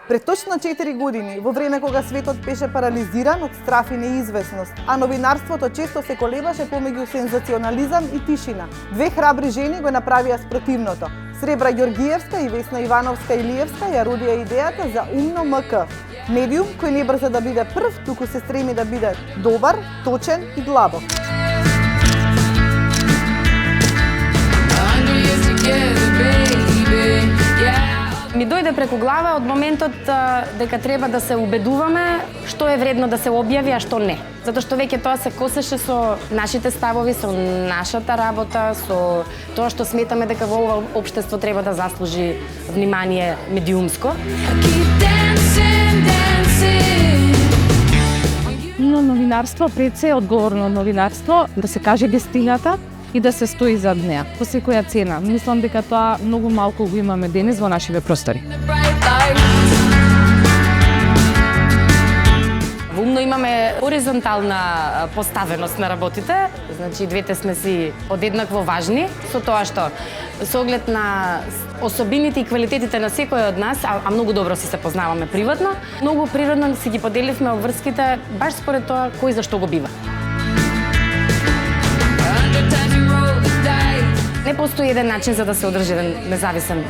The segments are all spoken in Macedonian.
Пред точно 4 години, во време кога светот беше парализиран од страф и неизвестност, а новинарството често се колебаше помеѓу сензационализам и тишина, две храбри жени го направија спротивното. Сребра Ѓоргиевска и Весна Ивановска-Илиевска ја родија идејата за Умно МК. Медиум кој не брза да биде прв, туку се стреми да биде добар, точен и длабок. Ми дојде преку глава од моментот дека треба да се убедуваме што е вредно да се објави, а што не. Затоа што веќе тоа се косеше со нашите ставови, со нашата работа, со тоа што сметаме дека во ова општество треба да заслужи внимание медиумско. Но новинарство пред се одговорно новинарство, да се каже вистината и да се стои зад неа по секоја цена. Мислам дека тоа многу малку го имаме денес во нашиве простори. Во Умно имаме хоризонтална поставеност на работите, значи двете сме си одеднакво важни, со тоа што со оглед на особините и квалитетите на секој од нас, а многу добро си се познаваме приватно, многу природно си ги поделивме обврските баш според тоа кој за што го бива. Не постои еден начин за да се одржи еден независен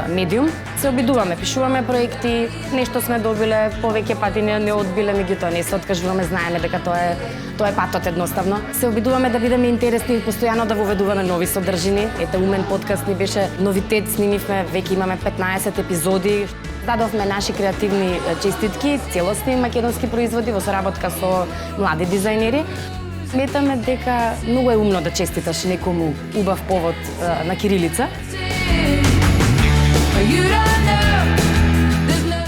медиум. Се обидуваме, пишуваме проекти, нешто сме добиле, повеќе пати не одбиле, меѓутоа не се откажуваме, знаеме дека тоа е патот едноставно. Се обидуваме да бидеме интересни и постојано да воведуваме нови содржини. Ете, Умен подкаст ни беше новитет, снимивме, веќе имаме 15 епизоди. Дадовме наши креативни честитки, целосни македонски производи во соработка со млади дизајнери. Сметаме дека многу е умно да честиташ некому убав повод на кирилица.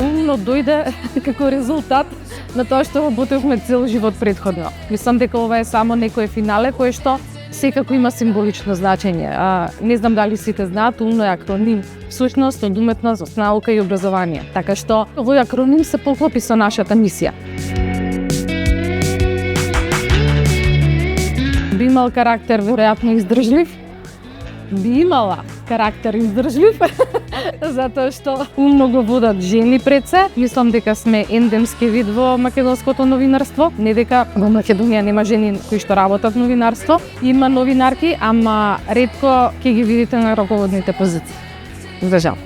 Умно дојде како резултат на тоа што работевме цел живот предходно. Мислам дека ова е само некое финале кое што секако има символично значење. Не знам дали сите знаат, Умно е акроним всушност од уметност, наука и образование. Така што овој акроним се поклопи со нашата мисија. Би имал карактер веројатно издржлив. Би имала карактер издржлив, затоа што умно го водат жени пред се. Мислам дека сме ендемски вид во македонското новинарство. Не дека во Македонија нема жени кои што работат новинарство. Има новинарки, ама ретко ќе ги видите на раководните позиции. За жал.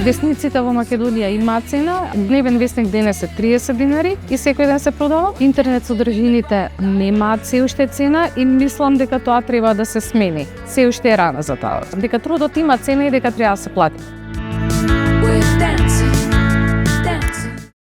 Весниците во Македонија имаат цена. Дневен весник денес е 30 динари и секој ден се продава. Интернет содржините немаат се уште цена и мислам дека тоа треба да се смени. Се уште е рано за тоа. Дека трудот има цена и дека треба да се плати.